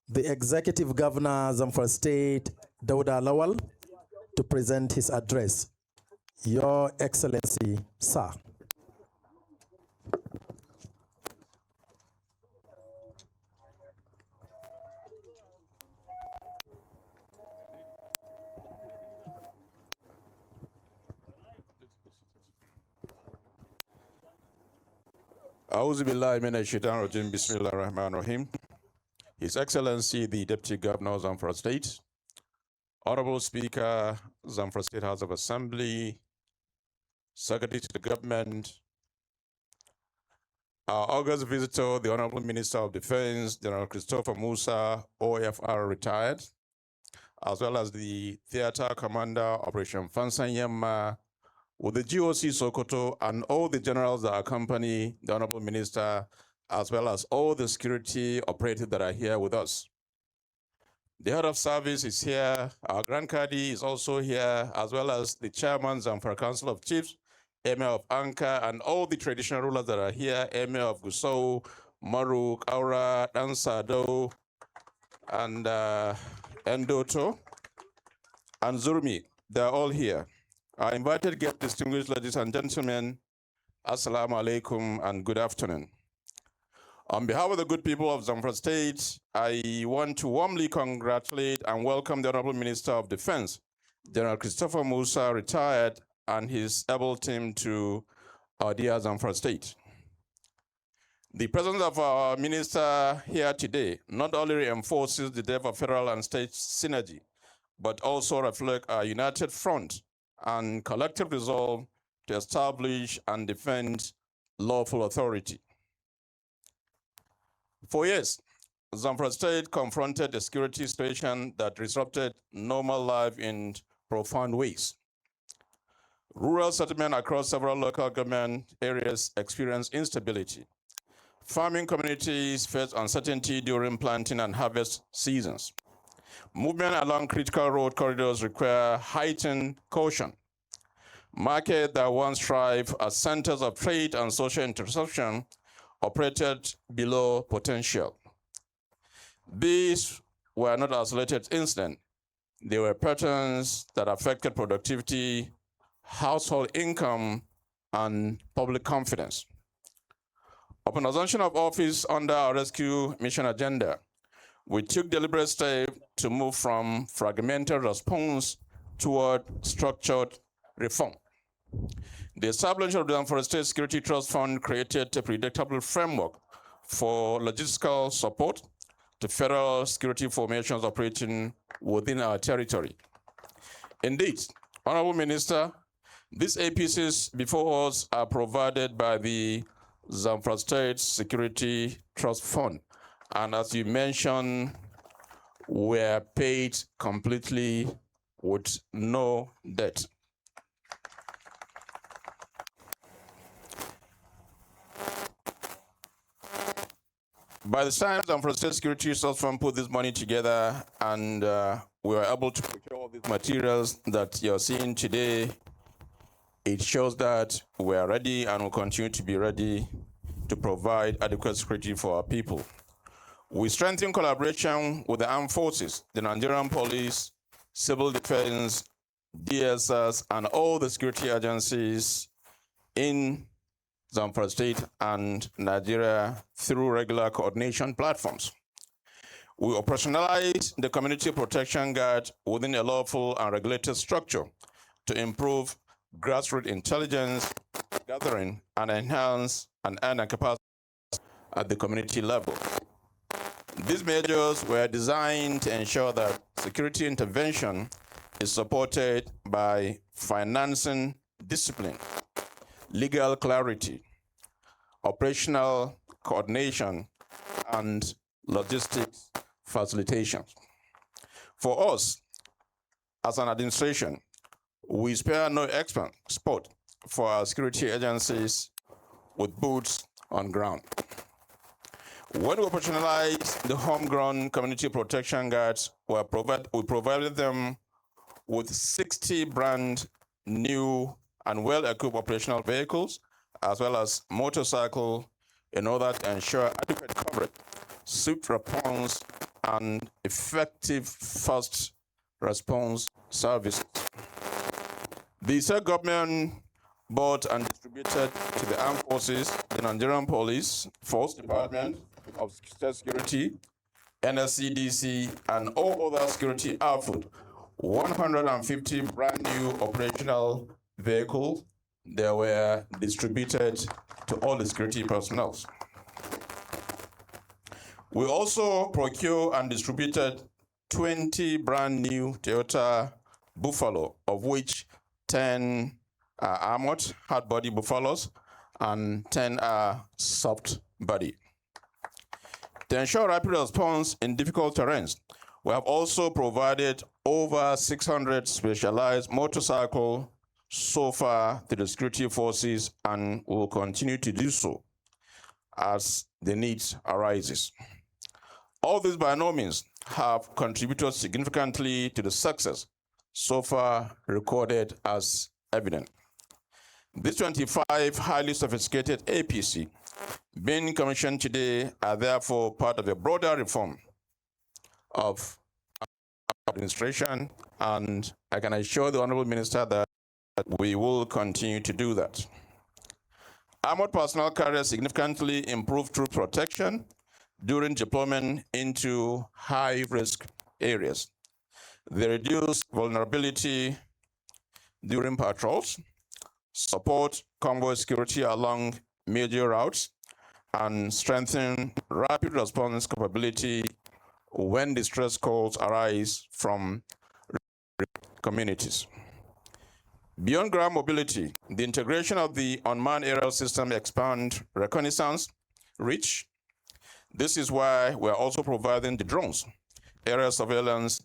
the Executive Governor, Zamfara State, Dauda Lawal, to present his address. Your Excellency, sir. A'udhu billahi minash shaitanir rajim. Bismillahir Rahmanir Rahim. His Excellency, the Deputy Governor of Zamfara State, Honorable Speaker, Zamfara State House of Assembly, Secretary to the Government, our August visitor, the Honorable Minister of Defense, General Christopher Musa, OFR retired, as well as the Theater Commander, Operation Fansanyema, with the GOC Sokoto and all the generals that accompany the Honorable Minister, as well as all the security operatives that are here with us. The head of service is here, our Grand Kadi is also here, as well as the chairman Zamfara Council of Chiefs, Emir of Anka, and all the traditional rulers that are here, Emir of Gusau, Maruk, Aura, Dansado, and Endoto, and Zurmi. They're all here. Our invited guests, distinguished ladies and gentlemen, Assalamu alaikum and good afternoon. On behalf of the good people of Zamfara State, I want to warmly congratulate and welcome the Honorable Minister of Defense, General Christopher Musa, retired, and his able team to our dear Zamfara State. The presence of our minister here today not only reinforces the depth of federal and state synergy, but also reflects our united front and collective resolve to establish and defend lawful authority. For years, Zamfara State confronted a security situation that disrupted normal life in profound ways. Rural settlement across several local government areas experienced instability. Farming communities faced uncertainty during planting and harvest seasons. Movement along critical road corridors require heightened caution. Markets that once thrived as centers of trade and social intersection operated below potential. These were not isolated incidents. They were patterns that affected productivity, household income, and public confidence. Upon assumption of office under our rescue mission agenda, we took deliberate steps to move from fragmented response toward structured reform. The establishment of the Zamfara State Security Trust Fund created a predictable framework for logistical support to federal security formations operating within our territory. Indeed, Honorable Minister, these APCs before us are provided by the Zamfara State Security Trust Fund, and as you mentioned, were paid completely with no debt. By the time Zamfara State Security Trust Fund put this money together and we were able to procure all these materials that you're seeing today, it shows that we are ready and will continue to be ready to provide adequate security for our people. We strengthen collaboration with the armed forces, the Nigerian police, civil defense, DSS, and all the security agencies in Zamfara State and Nigeria through regular coordination platforms. We operationalize the Community Protection Guard within a lawful and regulated structure to improve grassroots intelligence gathering and enhance and earn capacity at the community level. These measures were designed to ensure that security intervention is supported by financing discipline, legal clarity, operational coordination, and logistics facilitation. For us, as an administration, we spare no effort for our security agencies with boots on ground. When we operationalized the homegrown Community Protection Guards, we provided them with 60 brand new and well-equipped operational vehicles, as well as motorcycle, in order to ensure adequate coverage, swift response, and effective fast response services. The state government bought and distributed to the armed forces, the Nigerian Police Force Department of State Security, NSCDC, and all other security outfit 150 brand new operational vehicles. They were distributed to all the security personnel. We also procured and distributed 20 brand new Toyota Buffalo, of which 10 are armored hard body Buffaloes and 10 are soft body. To ensure rapid response in difficult terrains, we have also provided over 600 specialized motorcycles so far to the security forces, and will continue to do so as the needs arises. All these by no means have contributed significantly to the success so far recorded as evident. These 25 highly sophisticated APC being commissioned today are therefore part of a broader reform of administration, and I can assure the Honorable Minister that we will continue to do that. Armored personnel carriers significantly improve troop protection during deployment into high-risk areas. They reduce vulnerability during patrols, support convoy security along major routes, and strengthen rapid response capability when distress calls arise from communities. Beyond ground mobility, the integration of the unmanned aerial system expand reconnaissance reach. This is why we're also providing the drones. Aerial surveillance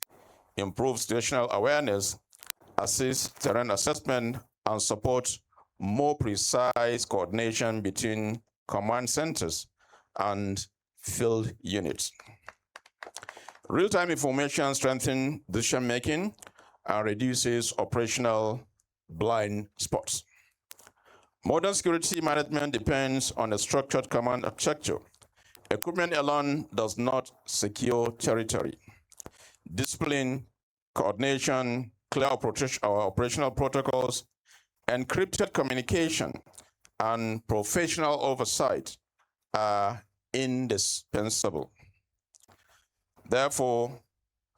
improves situational awareness, assists terrain assessment, and support more precise coordination between command centers and field units. Real-time information strengthens decision-making and reduces operational blind spots. Modern security management depends on a structured command architecture. Equipment alone does not secure territory. Discipline, coordination, clear operational protocols, encrypted communication, and professional oversight are indispensable. Therefore,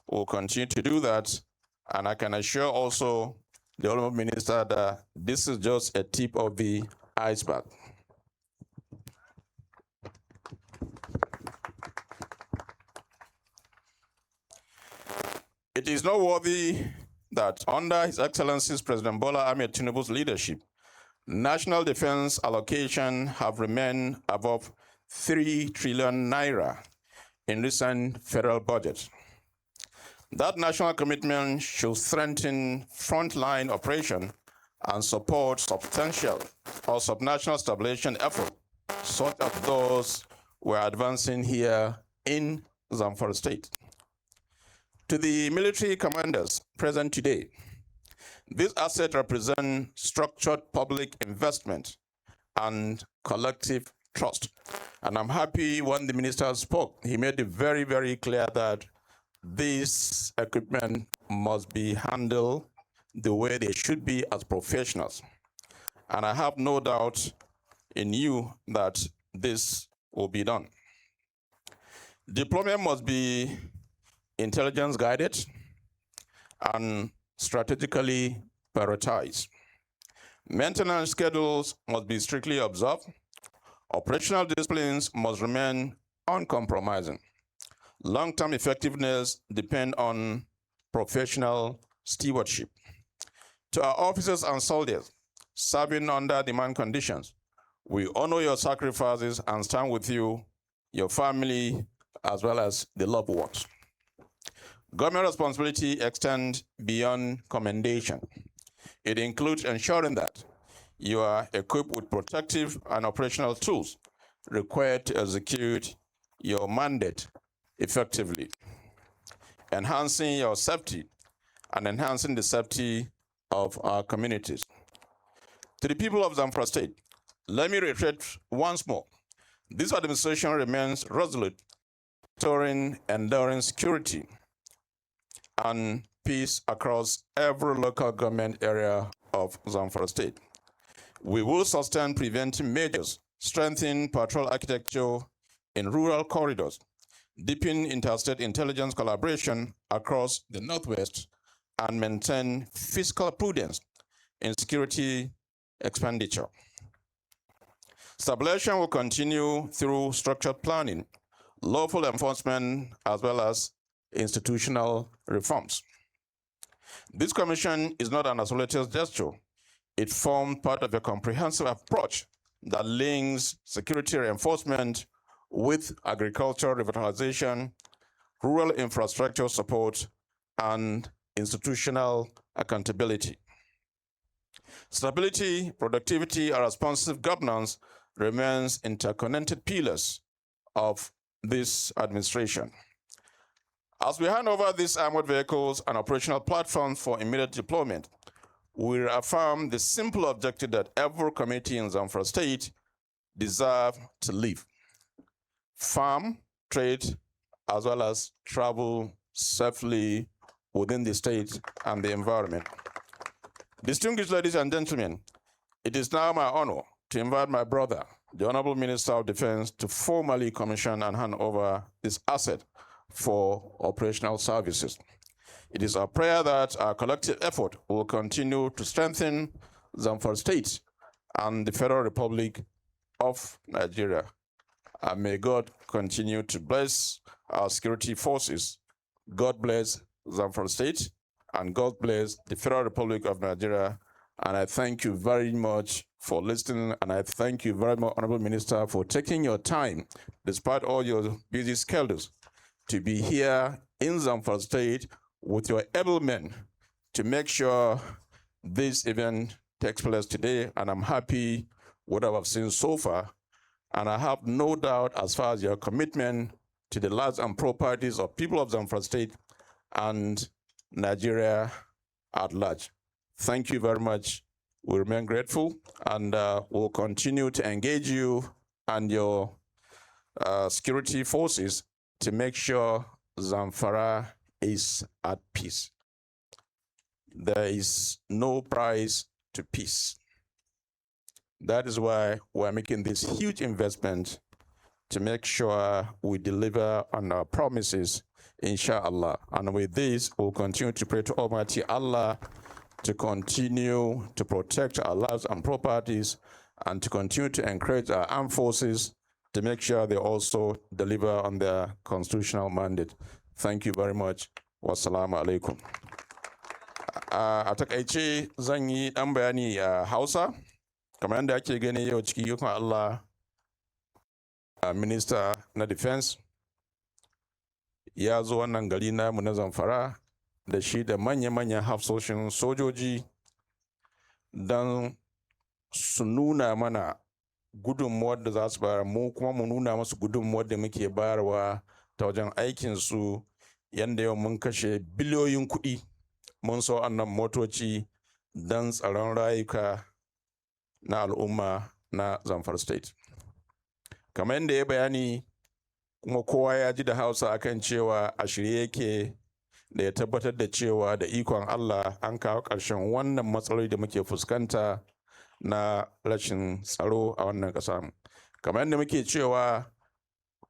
we'll continue to do that, and I can assure also the Honourable Minister that this is just a tip of the iceberg. It is noteworthy that under His Excellency's President Bola Ahmed Tinubu's leadership, national defense allocation have remained above 3 trillion naira in recent federal budget. That national commitment should strengthen frontline operation and support substantial or subnational stabilization efforts, such as those we're advancing here in Zamfara State. To the military commanders present today, this asset represents structured public investment and collective trust. And I'm happy when the minister spoke, he made it very, very clear that this equipment must be handled the way they should be as professionals. And I have no doubt in you that this will be done. Deployment must be intelligence guided and strategically prioritized. Maintenance schedules must be strictly observed. Operational disciplines must remain uncompromising. Long-term effectiveness depends on professional stewardship. To our officers and soldiers serving under demand conditions, we honor your sacrifices and stand with you, your family, as well as the loved ones. Government responsibility extends beyond commendation. It includes ensuring that you are equipped with protective and operational tools required to execute your mandate effectively, enhancing your safety and enhancing the safety of our communities. To the people of Zamfara State, let me reiterate once more, this administration remains resolute, restoring enduring security and peace across every local government area of Zamfara State. We will sustain preventive measures, strengthen patrol architecture in rural corridors, deepen interstate intelligence collaboration across the Northwest, and maintain fiscal prudence in security expenditure. Stabilization will continue through structured planning, lawful enforcement, as well as institutional reforms. This commission is not an isolated gesture. It forms part of a comprehensive approach that links security reinforcement with agricultural revitalization, rural infrastructure support, and institutional accountability. Stability, productivity, and responsive governance remains interconnected pillars of this administration. As we hand over these armored vehicles and operational platforms for immediate deployment, we reaffirm the simple objective that every community in Zamfara State deserves to live, farm, trade, as well as travel safely within the state and the environment. Distinguished ladies and gentlemen, it is now my honor to invite my brother, the Honorable Minister of Defense, to formally commission and hand over this asset for operational services. It is our prayer that our collective effort will continue to strengthen Zamfara State and the Federal Republic of Nigeria. And may God continue to bless our security forces. God bless Zamfara State, and God bless the Federal Republic of Nigeria. And I thank you very much for listening, and I thank you very much, Honorable Minister, for taking your time, despite all your busy schedules, to be here in Zamfara State with your able men to make sure this event takes place today. And I'm happy with what I've seen so far. And I have no doubt as far as your commitment to the lives and properties of people of Zamfara State and Nigeria at large. Thank you very much. We remain grateful, and we'll continue to engage you and your security forces to make sure Zamfara is at peace. There is no price to peace. That is why we're making this huge investment to make sure we deliver on our promises, inshallah. And with this, we'll continue to pray to Almighty Allah to continue to protect our lives and properties, and to continue to encourage our armed forces to make sure they also deliver on their constitutional mandate. Thank you very much. Wassalamu alaikum. A takaice zan yi ɗan bayani a Hausa, kamar yadda ake gani yau cikin ikon Allah, Minista na Defense ya zo wannan gari namu na Zamfara da shi da manya-manyan hafsoshin sojoji don su nuna mana gudunmuwar da za su bayar, mu kuma mu nuna masu gudunmuwar da muke bayarwa ta wajen aikinsu, yadda yau mun kashe biliyoyin kuɗi mun so annan motoci don tsaron rayuka na al'umma na Zamfara State. Kamar yadda ya bayani kuma kowa ya ji da Hausa akan cewa a shirye yake da ya tabbatar da cewa da ikon Allah an kawo ƙarshen wannan matsaloli da muke fuskanta na rashin tsaro a wannan ƙasa. Kamar yadda muke cewa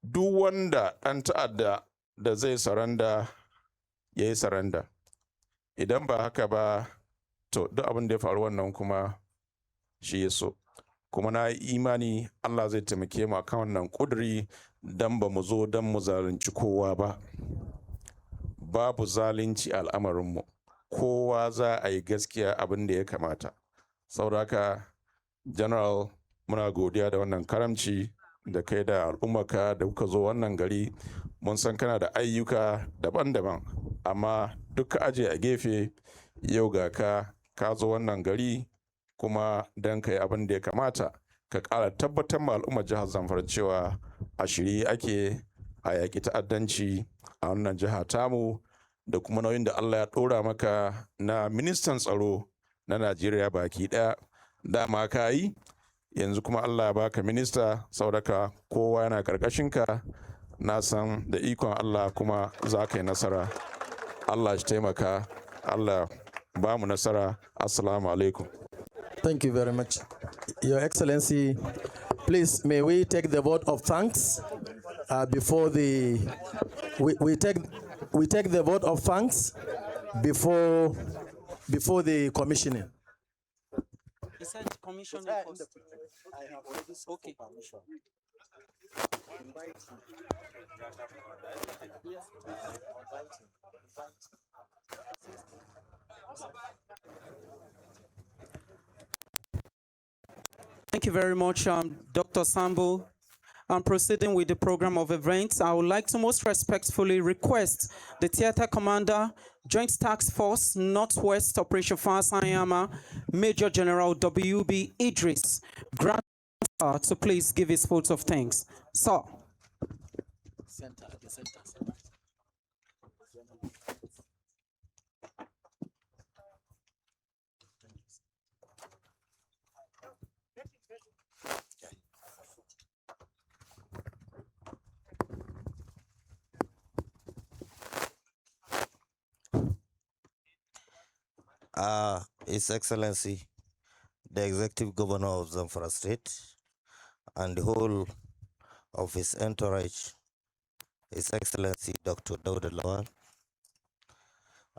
duk wanda ɗan ta'adda da zai saranda ya yi saranda, idan ba haka ba to duk abin da ya faru wannan kuma shi ya so. Kuma na yi imani Allah zai taimake mu akan wannan ƙuduri don ba mu zo don mu zalunci kowa ba. Babu zalunci a al'amarinmu, kowa za a yi gaskiya abin da ya kamata. Saboda haka general, muna godiya da wannan karamci da kai da al'ummarka da kuka zo wannan gari. Mun san kana da ayyuka daban-daban, amma duka aje a gefe, yau ga ka zo wannan gari kuma don ka yi abin da ya kamata, ka ƙara tabbatar ma al'ummar jihar Zamfara cewa a shirye ake a yaƙi ta'addanci a wannan jiha tamu, da kuma nauyin da Allah ya ɗora maka na ministan tsaro na Najeriya baki ɗaya. Dama ka yi, yanzu kuma Allah ya baka minista, sauraka kowa yana ƙarƙashinka. Na san da ikon Allah kuma za ka yi nasara. Allah shi taimaka, Allah ba mu nasara. Assalamu alaikum. Thank you very much. Your Excellency, please may we take the vote of thanks before the we take the vote of thanks before the commissioning. He said commissioning first. I have already spoken. Okay. Thank you very much, Dr. Sambo. Proceeding with the program of events, I would like to most respectfully request the Theater Commander, Joint Task Force, Northwest Operation Fasayama, Major General W.B. Idris, Grand to please give his vote of thanks. Sir. Center. His Excellency, the Executive Governor of Zamfara State, and the whole of his entourage, His Excellency Dr. Dauda Lawal,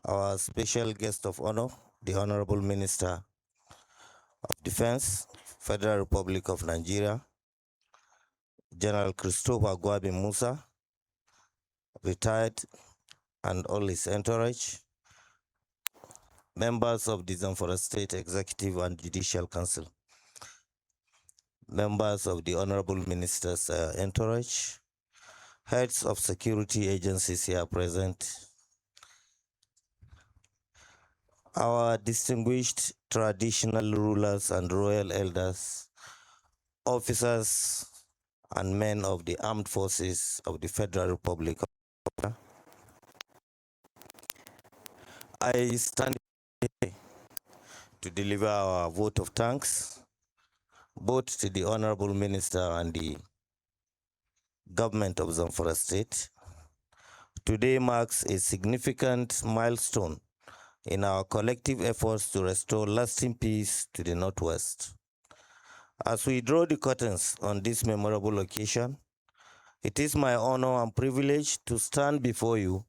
our special guest of honor, the Honorable Minister of Defense, Federal Republic of Nigeria, General Christopher Gwabi Musa, retired, and all his entourage, members of the Zamfara State Executive and Judicial Council, members of the Honorable Minister's entourage, heads of security agencies here present, our distinguished traditional rulers and royal elders, officers and men of the armed forces of the Federal Republic of Nigeria. I stand to deliver our vote of thanks both to the Honorable Minister and the government of Zamfara State. Today marks a significant milestone in our collective efforts to restore lasting peace to the Northwest. As we draw the curtains on this memorable occasion, it is my honor and privilege to stand before you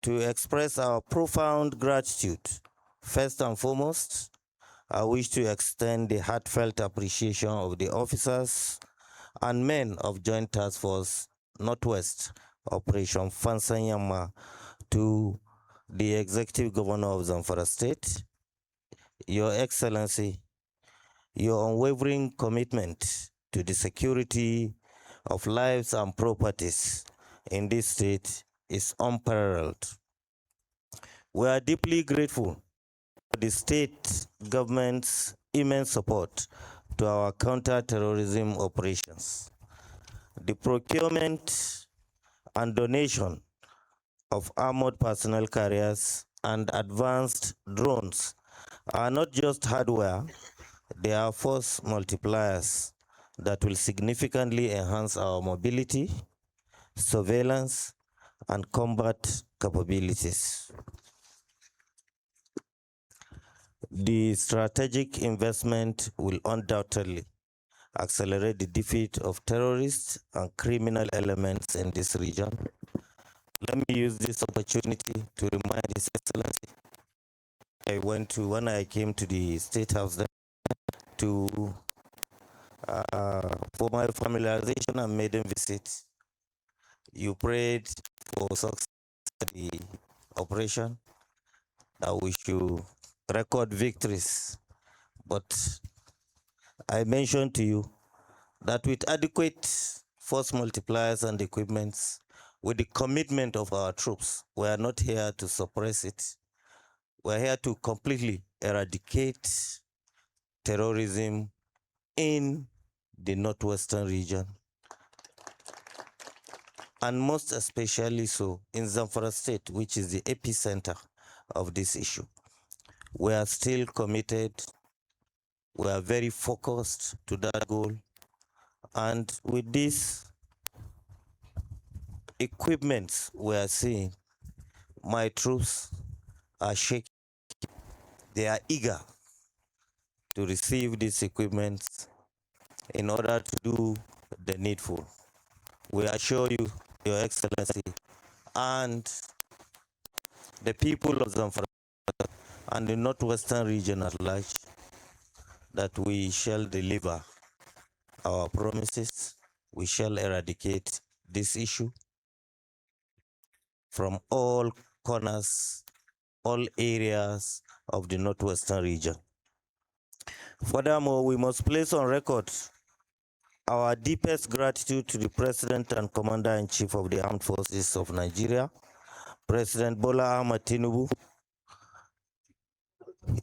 to express our profound gratitude. First and foremost, I wish to extend the heartfelt appreciation of the officers and men of Joint Task Force Northwest Operation Fansanyama to the Executive Governor of Zamfara State, Your Excellency. Your unwavering commitment to the security of lives and properties in this state is unparalleled. We are deeply grateful for the state government's immense support to our counter-terrorism operations. The procurement and donation of armored personnel carriers and advanced drones are not just hardware, they are force multipliers that will significantly enhance our mobility, surveillance, and combat capabilities. The strategic investment will undoubtedly accelerate the defeat of terrorists and criminal elements in this region. Let me use this opportunity to remind His Excellency when I came to the State House there for my familiarization and maiden visit. You prayed for success of the operation, that we should record victories. But I mentioned to you that with adequate force multipliers and equipments, with the commitment of our troops, we are not here to suppress it. We're here to completely eradicate terrorism in the northwestern region, and most especially so in Zamfara State, which is the epicenter of this issue. We are still committed. We are very focused to that goal. And with this equipment we are seeing, my troops are shaking. They are eager to receive this equipment in order to do the needful. We assure you, Your Excellency, and the people of Zamfara and the northwestern region at large, that we shall deliver our promises. We shall eradicate this issue from all corners, all areas of the northwestern region. Furthermore, we must place on record our deepest gratitude to the President and Commander-in-Chief of the Armed Forces of Nigeria, President Bola Ahmed Tinubu.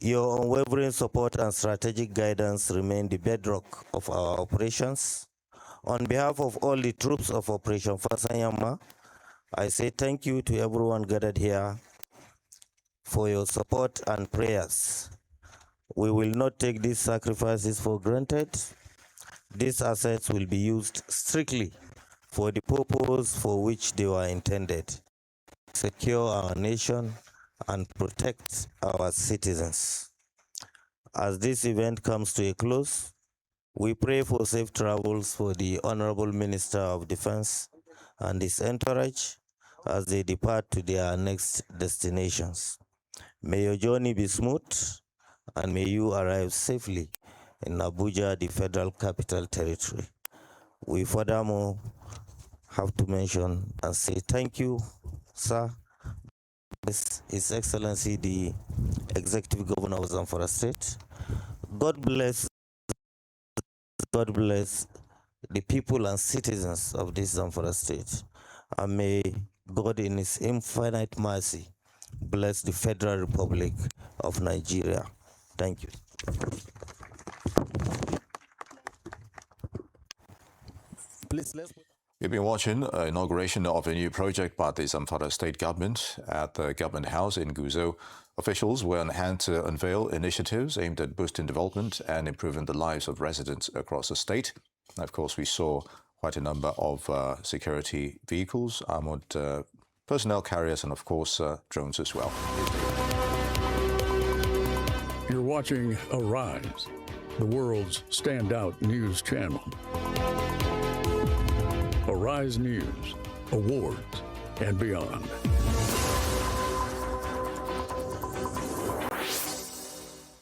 Your unwavering support and strategic guidance remain the bedrock of our operations. On behalf of all the troops of Operation Fasanyama, I say thank you to everyone gathered here for your support and prayers. We will not take these sacrifices for granted. These assets will be used strictly for the purpose for which they were intended: secure our nation and protect our citizens. As this event comes to a close, we pray for safe travels for the Honorable Minister of Defense and his entourage as they depart to their next destinations. May your journey be smooth, and may you arrive safely in Abuja, the Federal Capital Territory. We furthermore have to mention and say thank you, sir, His Excellency, the Executive Governor of Zamfara State. God bless the people and citizens of this Zamfara State. And may God in His infinite mercy bless the Federal Republic of Nigeria. Thank you. Please, let's... You've been watching inauguration of a new project by the Zamfara state government at the government house in Guzo. Officials were on hand to unveil initiatives aimed at boosting development and improving the lives of residents across the state. And of course, we saw quite a number of security vehicles, armored personnel carriers, and of course, drones as well. You're watching Arise, the world's standout news channel. Arise News, awards, and beyond.